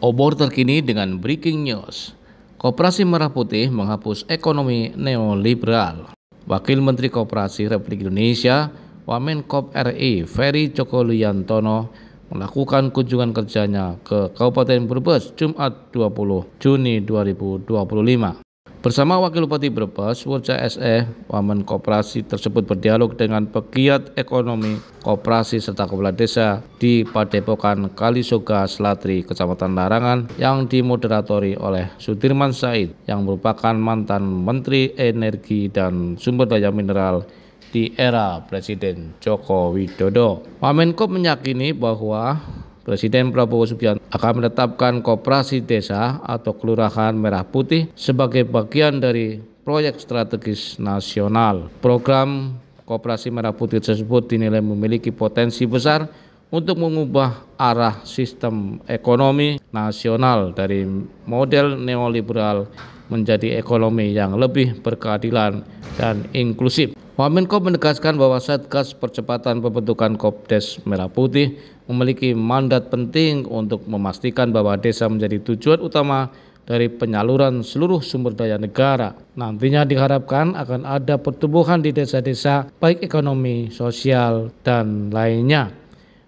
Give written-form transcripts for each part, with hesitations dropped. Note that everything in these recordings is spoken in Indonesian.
Obor terkini dengan breaking news. Koperasi Merah Putih menghapus ekonomi neoliberal. Wakil Menteri Koperasi Republik Indonesia, Wamenkop RI Ferry Cokoliantono melakukan kunjungan kerjanya ke Kabupaten Brebes Jumat 20 Juni 2025. Bersama Wakil Bupati Brebes, Wurca SE, Wamen Koperasi tersebut berdialog dengan pegiat ekonomi koperasi serta kepala desa di Padepokan Kalisoga Selatri, Kecamatan Larangan yang dimoderatori oleh Sudirman Said yang merupakan mantan Menteri Energi dan Sumber Daya Mineral di era Presiden Joko Widodo. Wamenkop meyakini bahwa Presiden Prabowo Subianto akan menetapkan koperasi desa atau kelurahan Merah Putih sebagai bagian dari proyek strategis nasional. Program koperasi Merah Putih tersebut dinilai memiliki potensi besar untuk mengubah arah sistem ekonomi nasional dari model neoliberal menjadi ekonomi yang lebih berkeadilan dan inklusif. Wamenkop menegaskan bahwa Satgas Percepatan Pembentukan Kopdes Merah Putih memiliki mandat penting untuk memastikan bahwa desa menjadi tujuan utama dari penyaluran seluruh sumber daya negara. Nantinya diharapkan akan ada pertumbuhan di desa-desa baik ekonomi, sosial, dan lainnya.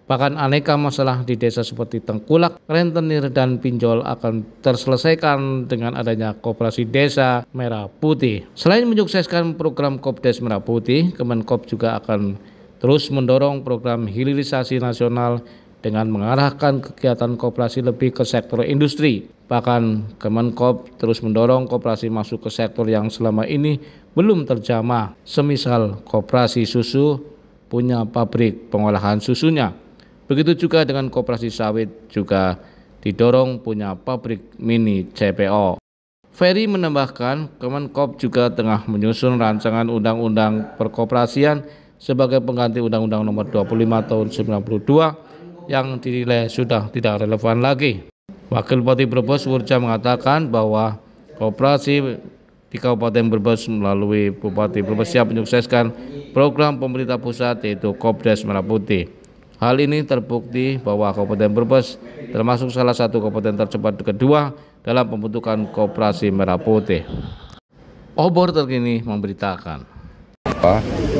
Bahkan aneka masalah di desa seperti tengkulak, rentenir, dan pinjol akan terselesaikan dengan adanya koperasi desa Merah Putih. Selain menyukseskan program Kopdes Merah Putih, Kemenkop juga akan terus mendorong program hilirisasi nasional dengan mengarahkan kegiatan koperasi lebih ke sektor industri. Bahkan Kemenkop terus mendorong koperasi masuk ke sektor yang selama ini belum terjamah, semisal koperasi susu punya pabrik pengolahan susunya. Begitu juga dengan koperasi sawit juga didorong punya pabrik mini CPO. Ferry menambahkan, Kemenkop juga tengah menyusun rancangan undang-undang perkoperasian sebagai pengganti Undang-Undang Nomor 25 Tahun 92 yang dinilai sudah tidak relevan lagi. Wakil Bupati Brebes Wurca mengatakan bahwa koperasi di Kabupaten Brebes melalui Bupati Brebes siap menyukseskan program pemerintah pusat yaitu Kopdes Merah Putih. Hal ini terbukti bahwa Kabupaten Brebes termasuk salah satu kabupaten tercepat kedua dalam pembentukan koperasi Merah Putih. Obor terkini memberitakan.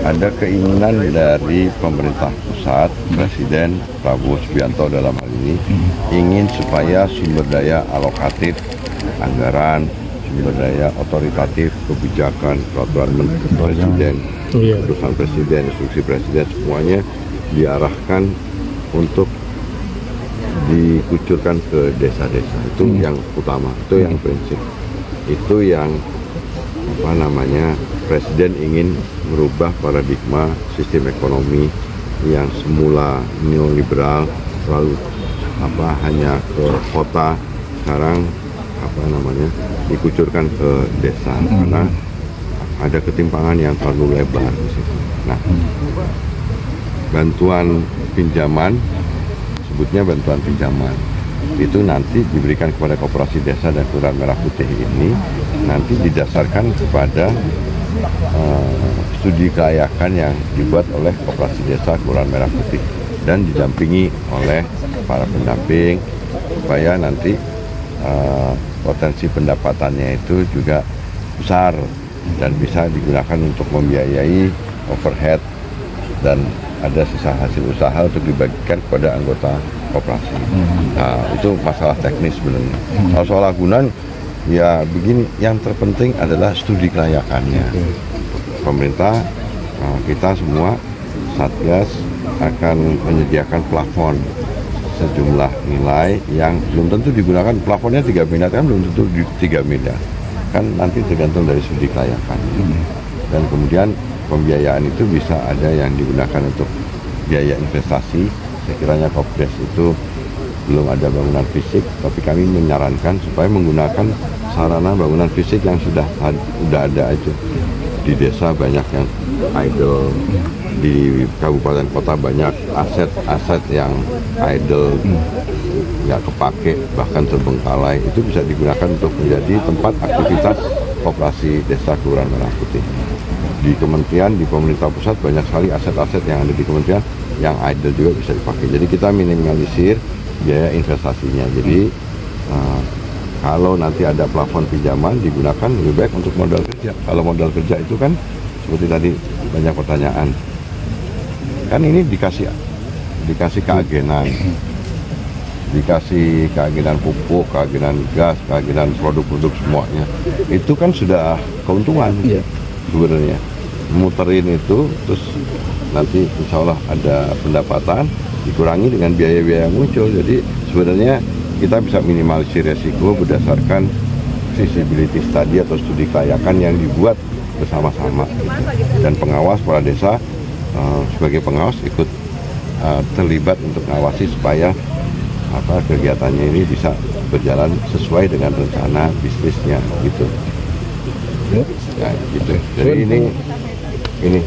Ada keinginan dari pemerintah pusat, Presiden Prabowo Subianto dalam hal ini ingin supaya sumber daya alokatif, anggaran, sumber daya otoritatif, kebijakan, peraturan Presiden, keputusan Presiden, instruksi Presiden semuanya diarahkan untuk dikucurkan ke desa-desa. Itu yang utama, itu yang prinsip, itu yang Presiden ingin merubah paradigma sistem ekonomi yang semula neoliberal lalu hanya ke kota, sekarang dikucurkan ke desa karena ada ketimpangan yang terlalu lebar di situ. Nah, bantuan pinjaman, sebutnya bantuan pinjaman, itu nanti diberikan kepada koperasi desa dan kelurahan Merah Putih ini nanti didasarkan kepada studi kelayakan yang dibuat oleh koperasi desa kelurahan Merah Putih dan didampingi oleh para pendamping supaya nanti potensi pendapatannya itu juga besar dan bisa digunakan untuk membiayai overhead dan ada sisa hasil usaha untuk dibagikan kepada anggota koperasi. Nah, itu masalah teknis sebenarnya. Kalau soal agunan, ya begini, yang terpenting adalah studi kelayakannya. Pemerintah, kita semua, Satgas akan menyediakan plafon sejumlah nilai yang belum tentu digunakan. Plafonnya 3 miliar kan belum tentu 3 miliar. Kan nanti tergantung dari studi kelayakan. Dan kemudian pembiayaan itu bisa ada yang digunakan untuk biaya investasi. Sekiranya Kopdes itu belum ada bangunan fisik, tapi kami menyarankan supaya menggunakan sarana bangunan fisik yang sudah ada itu. Di desa banyak yang idle, di kabupaten kota banyak aset-aset yang idle, nggak kepake, bahkan terbengkalai. Itu bisa digunakan untuk menjadi tempat aktivitas koperasi desa kelurahan Merah Putih. Di kementerian, di pemerintah pusat banyak sekali aset-aset yang ada di kementerian yang idle juga bisa dipakai. Jadi kita minimalisir biaya investasinya. Jadi Kalau nanti ada plafon pinjaman digunakan lebih baik untuk modal kerja. Kalau modal kerja itu kan seperti tadi banyak pertanyaan. Kan ini dikasih keagenan. Dikasih keagenan pupuk, keagenan gas, keagenan produk-produk semuanya. Itu kan sudah keuntungan sebenarnya. Muterin itu terus nanti insya Allah ada pendapatan dikurangi dengan biaya-biaya yang muncul. Jadi sebenarnya kita bisa minimalisir resiko berdasarkan feasibility study atau studi kelayakan yang dibuat bersama-sama. Dan pengawas kepala desa sebagai pengawas ikut terlibat untuk mengawasi supaya kegiatannya ini bisa berjalan sesuai dengan rencana bisnisnya gitu. Ya, gitu. Jadi ini